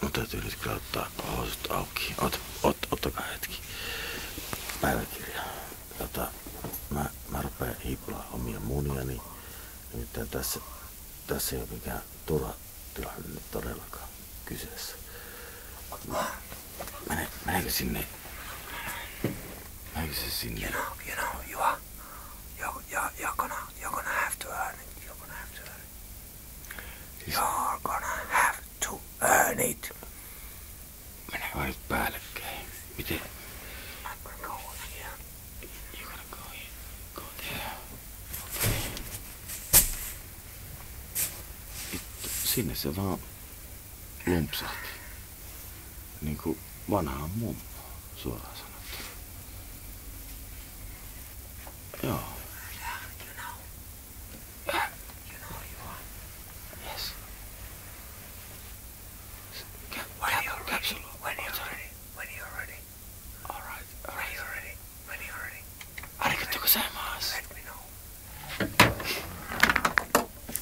Mun täytyy nyt kyllä ottaa housut auki. Ottakaa hetki. Päiväkirja. Mä rupeen hiplaa omia muniani. Nimittäin tässä ei ole mikään turha tilanne nyt todellakaan kyseessä. Meneekö sinne? Meneekö se sinne? You know, you're gonna have to earn it. You're gonna have to earn it. You're gonna have to earn it. Meneekö mä nyt päällekkäin? Miten? I'm gonna go here. You're gonna go here. Go there. Okei. Vittu, sinne se vaan lumpsahti. Niinku vanha mummo, suoraan sanottuna. Joo.